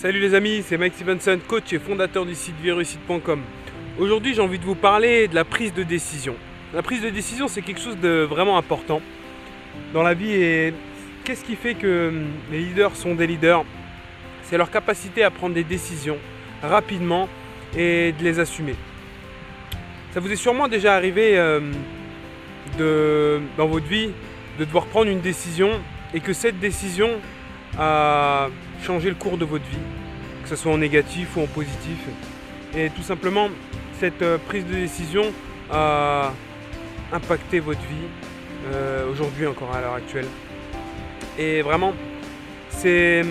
Salut les amis, c'est Mike Stevenson, coach et fondateur du site virusite.com. Aujourd'hui, j'ai envie de vous parler de la prise de décision. La prise de décision, c'est quelque chose de vraiment important dans la vie. Et qu'est-ce qui fait que les leaders sont des leaders? C'est leur capacité à prendre des décisions rapidement et de les assumer. Ça vous est sûrement déjà arrivé dans votre vie de devoir prendre une décision et que cette décision a changé le cours de votre vie, que ce soit en négatif ou en positif. Et tout simplement, cette prise de décision a impacté votre vie aujourd'hui encore à l'heure actuelle. Et vraiment, c'est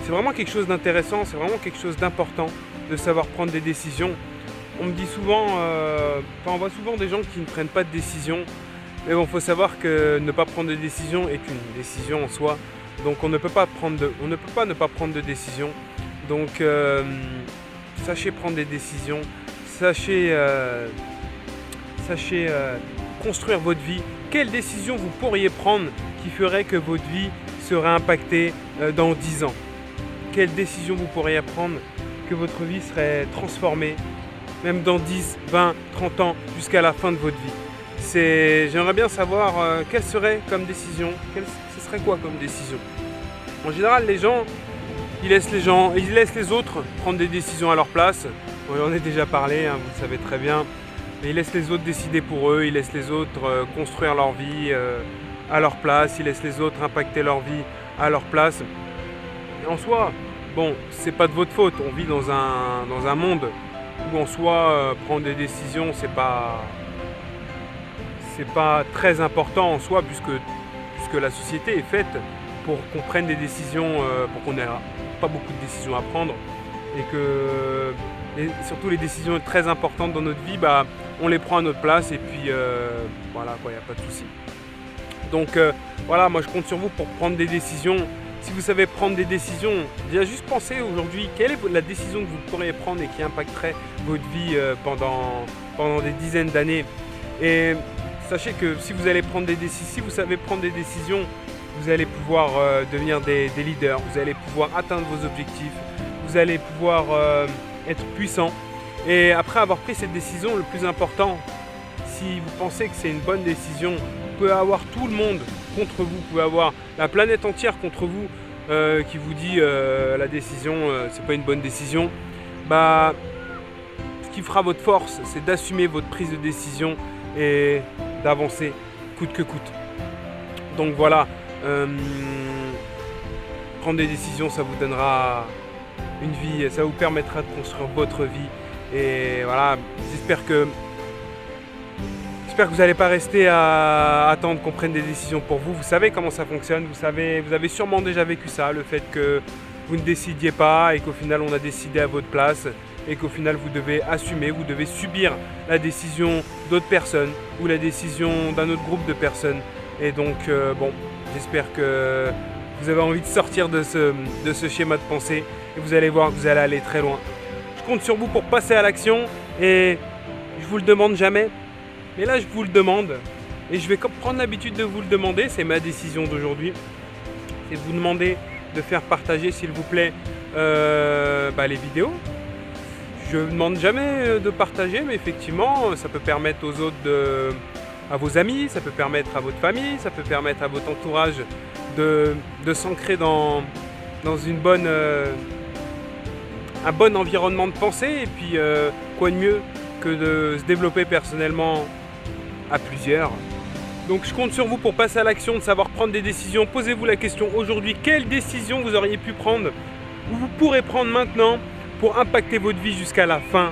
vraiment quelque chose d'intéressant, c'est vraiment quelque chose d'important de savoir prendre des décisions. On me dit souvent, on voit souvent des gens qui ne prennent pas de décision. Mais bon, il faut savoir que ne pas prendre de décision est une décision en soi. Donc on ne peut pas ne pas prendre de décision. Donc sachez prendre des décisions, sachez construire votre vie. Quelle décision vous pourriez prendre qui ferait que votre vie serait impactée dans 10 ans? Quelle décision vous pourriez prendre que votre vie serait transformée, même dans 10, 20, 30 ans, jusqu'à la fin de votre vie? J'aimerais bien savoir quelle serait comme décision, ce serait quoi comme décision? En général, les gens, ils laissent les autres prendre des décisions à leur place. On en a déjà parlé, hein, vous le savez très bien. Mais ils laissent les autres décider pour eux, ils laissent les autres construire leur vie à leur place, ils laissent les autres impacter leur vie à leur place. Et en soi, bon, c'est pas de votre faute. On vit dans un monde où en soi, prendre des décisions, c'est pas très important en soi, puisque la société est faite pour qu'on prenne des décisions, pour qu'on n'ait pas beaucoup de décisions à prendre, et surtout les décisions très importantes dans notre vie, on les prend à notre place, et puis voilà quoi, il n'y a pas de souci. Donc voilà, moi je compte sur vous pour prendre des décisions. Si vous savez prendre des décisions, déjà juste pensez aujourd'hui, quelle est la décision que vous pourriez prendre et qui impacterait votre vie pendant des dizaines d'années. Et sachez que si vous savez prendre des décisions, vous allez pouvoir devenir des leaders, vous allez pouvoir atteindre vos objectifs, vous allez pouvoir être puissant. Et après avoir pris cette décision, le plus important, si vous pensez que c'est une bonne décision, vous pouvez avoir tout le monde contre vous, vous pouvez avoir la planète entière contre vous qui vous dit la décision, c'est pas une bonne décision. Ce qui fera votre force, c'est d'assumer votre prise de décision et d'avancer coûte que coûte. Donc voilà, prendre des décisions, ça vous donnera une vie, ça vous permettra de construire votre vie. Et voilà, j'espère que vous n'allez pas rester à attendre qu'on prenne des décisions pour vous. Vous savez comment ça fonctionne, vous avez sûrement déjà vécu ça, le fait que vous ne décidiez pas et qu'au final on a décidé à votre place. Et qu'au final vous devez assumer, vous devez subir la décision d'autres personnes ou la décision d'un autre groupe de personnes. Et donc j'espère que vous avez envie de sortir de ce schéma de pensée et vous allez voir que vous allez aller très loin. Je compte sur vous pour passer à l'action et je vous le demande jamais, mais là je vous le demande et je vais prendre l'habitude de vous le demander, c'est ma décision d'aujourd'hui. C'est de vous demander de faire partager s'il vous plaît les vidéos. Je ne demande jamais de partager, mais effectivement, ça peut permettre aux autres, à vos amis, ça peut permettre à votre famille, ça peut permettre à votre entourage de s'ancrer dans un bon environnement de pensée. Et puis, quoi de mieux que de se développer personnellement à plusieurs. Donc, je compte sur vous pour passer à l'action, de savoir prendre des décisions. Posez-vous la question aujourd'hui, quelle décision vous auriez pu prendre ou vous pourrez prendre maintenant pour impacter votre vie jusqu'à la fin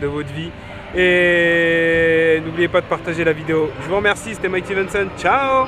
de votre vie. Et n'oubliez pas de partager la vidéo. Je vous remercie, c'était Mike Stevenson. Ciao!